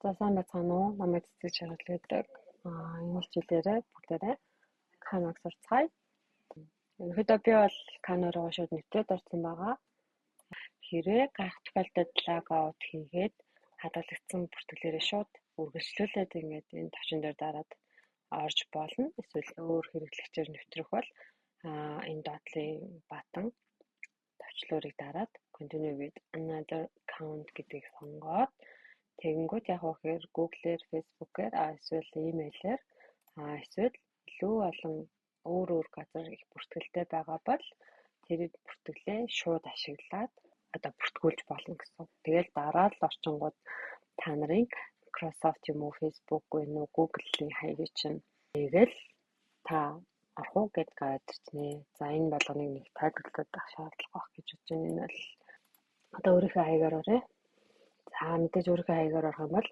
За сайн байцгаана уу? Намайг цэцэг шаргал гэдэг. Энэ хичээлээрээ бүгдээрээ Canva-г сурцгаая. Ерөнхийдөө би бол Canva руу шууд нэвтрээд орсон байгаа. Хэрвээ гайхах тохиолдолд логаут хийгээд хадгалагдсан бүртгэлээрээ шууд үргэлжлүүлээд ингээд энэ товчон дээр дараад орж болно. Эсвэл өөр хэрэглэгчээр нэвтрэх бол энэ доотлын баттон товчлуурыг дараад continue with another account гэдгийг сонгоод тэгэнгүүт яг үхээр Google-ээр, Facebook-ээр, эсвэл имэйлээр, эсвэл илүү олон өөр газар их бүртгэлтэй байгаа бол тэр бүртгэлээ шууд ашиглаад одоо бүртгүүлж болно гэсэн. Тэгэл дараа л орчингууд та нарын Microsoft юм уу, Facebook юм уу, Google-ийн хаягийг чинь нэгэл та орох уу гэд гараад ирчихнэ. За энэ болгоныг нэг тайлбарлаад авах шаардлага байх гэж бодож байна. Энэ бол одоо өөрийнхөө хаягаар орё. За мэдээж өөрийнхөө хаягаар орох юм бол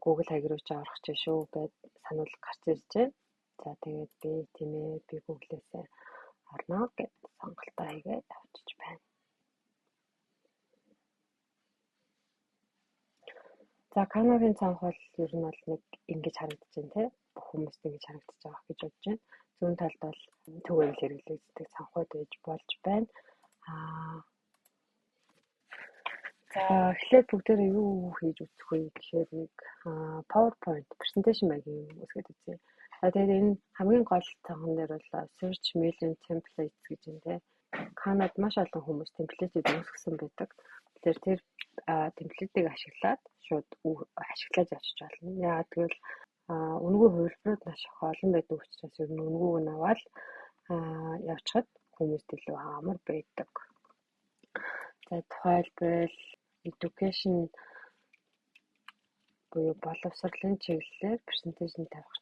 Google хаяг руу ч орох чинь шүү гэд сануулга гарч ирж байна. За тэгээд би Google-ээс орно гэд сонголтоо хийгээд авчиж байна. За Canva-гийн цанх бол ер нь бол нэг ингэж харагдаж байна те. Бүх хүмүүст ингэж харагдаж байгаа гэж бодож байна. Зүүн талд бол түгээл хэрэглэгддэг цанхууд байж болж байна. За эхлээд бүгдээрээ юу хийж үзэх вэ гэхээр нэг PowerPoint presentation маягийн үсгээд үзье. За тэгээд энэ хамгийн гол цанхан дээр бол search million templates гэж байна те. Canva-д маш олон хүмүүс темплейтийг үүсгэсэн байдаг. Тэгэхээр тэр темплейтийг ашиглаад шууд ашиглаж авчиж болно. Яагаад гэвэл үнэгүй хувилбарууд маш их олон байдаг учраас ер нь үнгүүг нь аваад явчихад хүмүүст илүү амар байдаг. За тухайлбал education буюу боловсролын чиглэлээр presentation тавих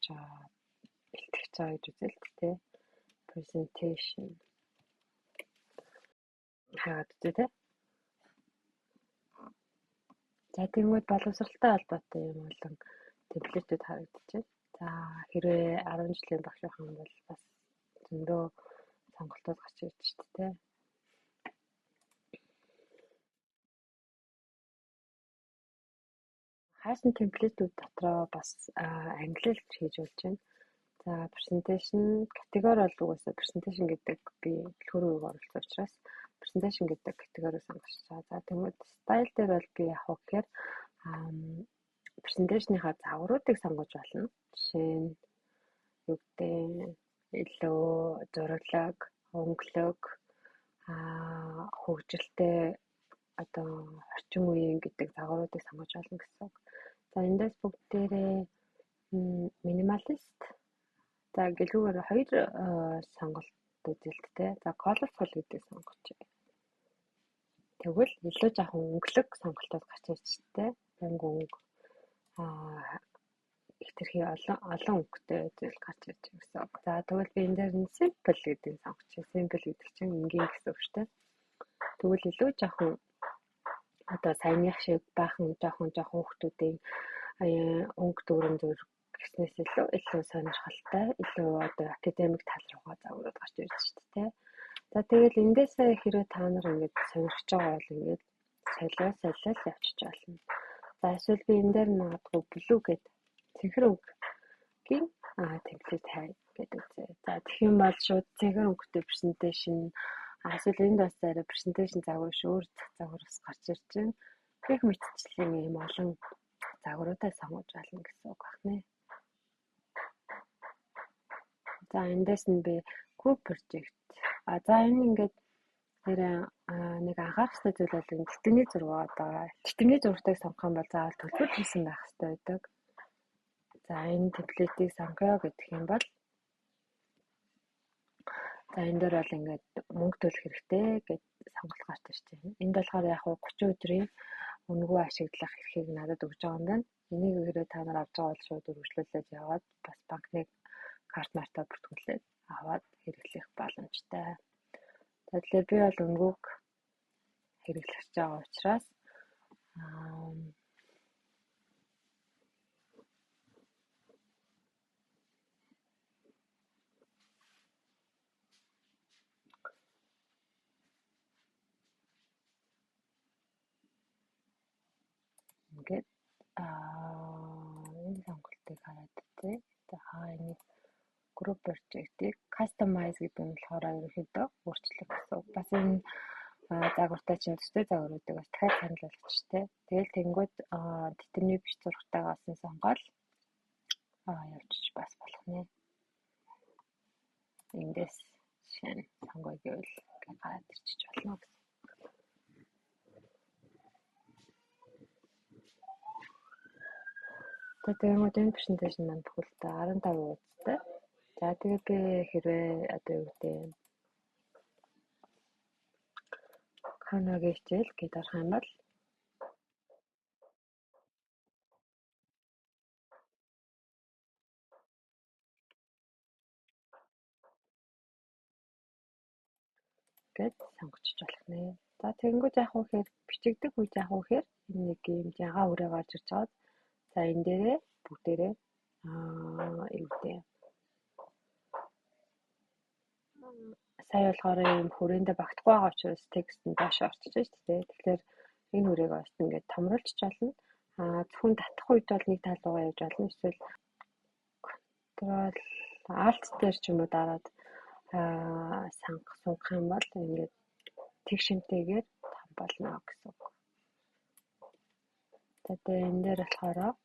бэлтгэж байгаа гэж үзэл тээ. Presentation хаад үзье. За тэгмээд боловсролтой холбоотой юм болон темплейтүүд харагдаж байна. За хэрвээ 10 жилийн багш байх юм бол бас зөндөө сонголтууд гарч ирж шүү дээ. Хайсан темплейтүүд дотроо бас англиар хийж болж байна. За presentation категори бол угаасаа presentation гэдэг би төлхөрөөр оролцсон учраас presentation гэдэг категорийг сонгож байгаа. За тэгмээд style дээр бол би яг гэхээр presentation-ийнхаа загваруудыг сонгож болно. Жишээ нь юу гэдэг илүү зураглаг, өнгөлөг, хөгжилтэй одоо орчин үеийн гэдэг загваруудыг сонгож болно гэсэн. За эндээс бүгдээрээ минималист. За гэлгүүгээр хоёр сонголт үзэлттэй. За colorful гэдгийг сонгож байна. Тэгвэл илүү жоохон өнгөлөг сонголтууд гарч ирж тээ. Өнгө хэтэрхий олон өнгөтэй зүйл гарч ирж байгаа гэсэн. За тэгвэл би энэ дээр нь simple гэдгийг сонгож байна. Simple гэдэг чинь энгийн гэсэн үг шүү дээ. Тэгвэл илүү жоохон одоо саяных шиг баахан жоохон хүмүүсийн өнгө дүүрэн зүр гэснээс илүү сонирхолтой, илүү одоо академик тал руугаа загварууд гарч ирж шүү дээ. За тэгэл эндээсээ хэрвээ та нар ингэж сонирхож байгаа бол ингэж солиод явчих болно. За эсвэл би энэ дээр магадгүй blue гэдэг цэнхэр өнгөгийн темплейт хай гэдэг үзье. За тэгэх юм бол шууд цэнхэр өнгөтэй presentation эсвэл энд бас арай presentation загвар өөр загвараас гарч ирж байна. Гэх мэтчлийн юм олон загваруудаа сонгож болно гэсэн үг байна. За эндээс нь би group project. За энэ ингээд нэг анхаарах хэрэгтэй зүйл бол энэ тэтгэврийн зураг одоо тэтгэврийн зурагтайг сонгох юм бол заавал төлбөр төлсөн байх хэрэгтэй байдаг. За энэ темплейтийг сонгоё гэх юм бол за энэ дээр бол ингээд мөнгө төлөх хэрэгтэй гэж сонголт гарч ирж байна. Энд болохоор яг 30 өдрийн үнэгүй ашиглах эрхийг надад өгж байгаа юм байна. Энийг хэрэг та нар авч байгаа бол шууд үргэлжлүүлээд яваад бас банкны карт мартаа бүртгүүлээд аваад хэрэглэх боломжтой. Тэгэхээр би бол өнгөг хэрэглэж байгаа учраас ингээд энэ сонголтыг хараад үзье. За энийг group project-ийг customize гэдэг нь болохоор ерөнхийдөө өөрчлөх гэсэн. Бас энэ загвартай чинь төстэй загваруудыг бас дахиад санал болгочихтэй. Тэгэл тэнгууд тэмдэг биш зургатайгаас нь сонгоод явчих бас болох нэ. Эндээс шинэ сонгоё гэвэл гараад ирчих болно гэсэн. Тэгээд энэ презентацийн маань бүхэлдээ 15 хуудастай. За тэгээд би хэрвээ одоо юу гэдэг Canva-гийн хичээл гэж орох юм бол гэж сонгочих болох нэ. За тэгэнгүүт яах вэ гэхээр бичигдэх үед яах вэ гэхээр энэ нэг юм ягаа үрээ гарч ирж байгаа. За энэ дээрээ бүгдээрээ юу гэдэг сая болохоор юм хүрээндээ багтахгүй байгаа учраас текст нь доош орчих шүү дээ. Тэгэхээр энэ хүрээг бас ингээд томруулчих болно. Зөвхөн татах үед бол нэг тал руугаа явж болно. Эсвэл Ctrl Alt дээр ч юм уу дараад сунгах юм бол ингээд тэг шимтээгээр том болно гэсэн үг. Тэгээд энэ дээр болохоор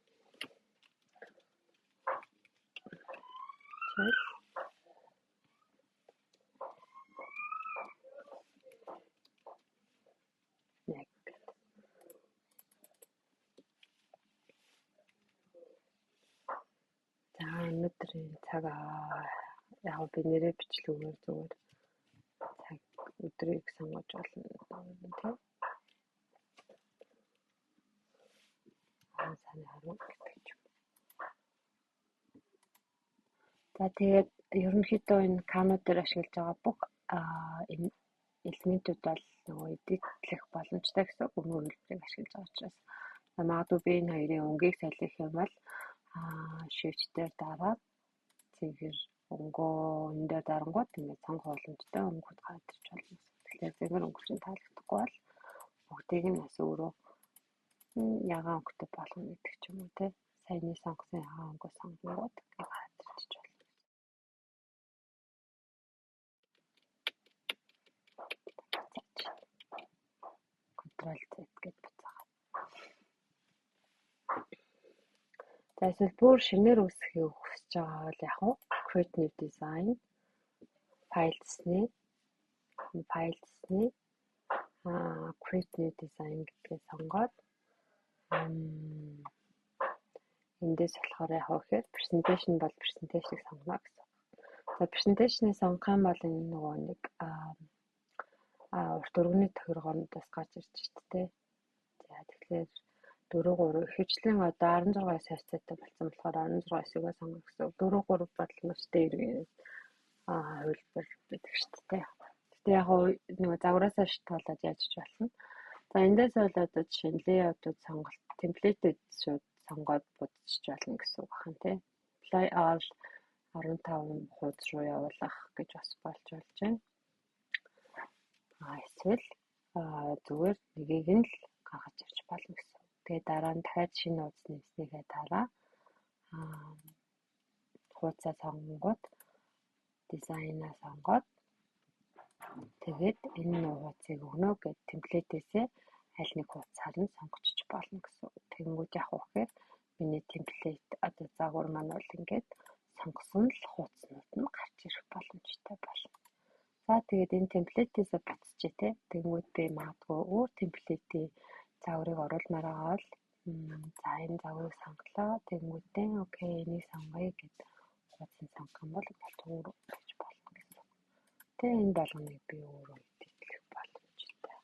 өнөөдрийн цаг яг би нэрээ бичлүүгээр зүгээр цаг өдрийг сонгож болно тийм. Сайн харна гэж. За тэгээд ерөнхийдөө энэ Canva дээр ашиглаж байгаа бүх энэ элементүүд бол нөгөө эдитлэх боломжтой гэсэн өмнө үйлдвэрийг ашиглаж байгаа учраас магадгүй би энэ хоёрын өнгийг солих юм бол shift дээр дараад цэвэр өнгөө энэ дээр дарангууд ингээд сонгох боломжтой өнгөд гараад ирж болно. Тэгэхээр цэвэр өнгө чинь таалагдахгүй бол бүгдийг нь бас өөрөө ягаан өнгөтэй болгоно гэдэг ч юм уу те. Саяны сонгосон ягаан өнгөө сонгоод гараад ирж болно. Ctrl Z гэж буцаагаад. За эсвэл бүр шинээр үүсгэхийг хүсэж байгаа бол яг нь Create New Design файлсны Create New Design гэдгээ сонгоод эндээс болохоор яг ихээр Presentation бол Presentation-ыг сонгоно гэсэн. За Presentation-ыг сонгох юм бол энэ нөгөө нэг урт өргөний тохиргоонуудаас гарч ирж штэ. За тэгэхээр 4-3 ихэвчлэн одоо 16-аас харьцаатай болсон болохоор 16-ыг сонгох гэсэн. 4-3 бол маш дээр хувилбар гэдэг штэ. Гэтэ яг нөгөө загвараасаа шалтгаалаад яаж ч болно. За эндээс бол одоо жишээ нь layout-ууд сонголт, template-үүд шууд сонгоод будчих болно гэсэн үг байна тий. Apply all 15 хуудас руу явуулах гэж бас болж байна. Эсвэл зүгээр нэгийг нь л гаргаж ирж болно гэсэн. Тэгээ дараа нь дахиад шинэ хуудас нэмснийхээ дараа хуудасаа сонгоод дизайнаа сонгоод тэгээд энэ хуудсыг өгнө гэж темплейтээсээ аль нэг хуудасаар нь сонгочих болно гэсэн. Тэгэнгүүт яг үхээр миний темплейт одоо загвар маань бол ингээд сонгосон л хуудаснууд нь гарч ирэх боломжтой болно. За тэгээд энэ темплейтээсээ буцчих тий. Тэгэнгүүт би магадгүй өөр темплейтийн загварыг оруулмаар байгаа бол за энэ загварыг сонголоо. Тэгэнгүүтээ окей энийг сонгоё гэд хуудсыг сонгох юм бол төр гэж болно гэсэн. Тэгээ энэ болгоныг би өөрөө эдитлэх боломжтой.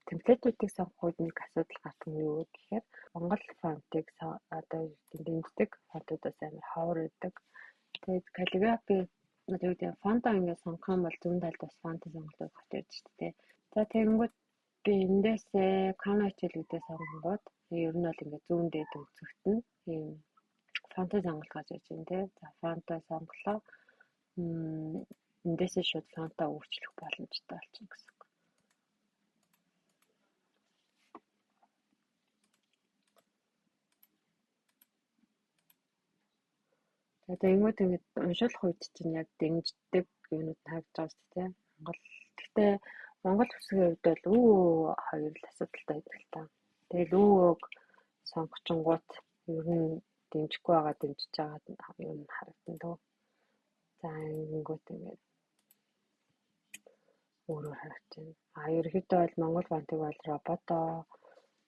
Темплейтүүдийг сонгох үед нэг асуудал гардаг нь юу гэхээр Монгол фонтыг одоо дэмждэг фонтуудаас амар ховор байдаг. Тэгээд каллиграфи одоо юу гэдэг фонтоо ингээд сонгох юм бол зүүн талд бас фонтын сонголтууд гарч ирж штэ. За тэгэнгүүт би эндээсээ Canva хичээлүүдээ сонгоод ер нь бол ингээд зүүн дээд үзэгдэн ийм фонтыг сонголт гэж яж байна тий. За фонтыг сонголоо. Эндээсээ шууд фонтаа өөрчлөх боломжтой болчихно гэсэн үг. Тэгээд ингэж уншуулах үед чинь яг дэмждэг юмуд харагдж байгаа шүү дээ. Гэхдээ Монгол үсгийн хувьд бол үү хоёр л асуудалтай байдаг л та. Тэгэл үүг сонгочингууд ер нь дэмжихгүй байгаа дэмжиж байгаа юм харагдана дөө. За ингэнгүүт ингээд өөрөөр харагдаж байна. Ерөнхийдөө бол Монгол фонтыг бол робото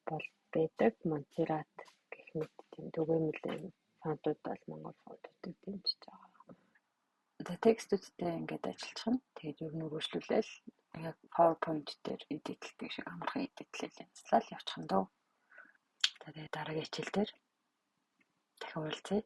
бол байдаг, Монсеррат гэх мэт тийм түгээмэл фонтууд бол Монгол фонтуудыг дэмжиж байгаа. За текстүүдтэй ингээд ажиллах нь тэгээд ер нь үргэлжлүүлээл яг PowerPoint дээр эдитлдэг шиг амархан эдитлэл ажиллаад явчих нь дөө. Тэгээд дараагийн хичээл дээр дахин уулзъя.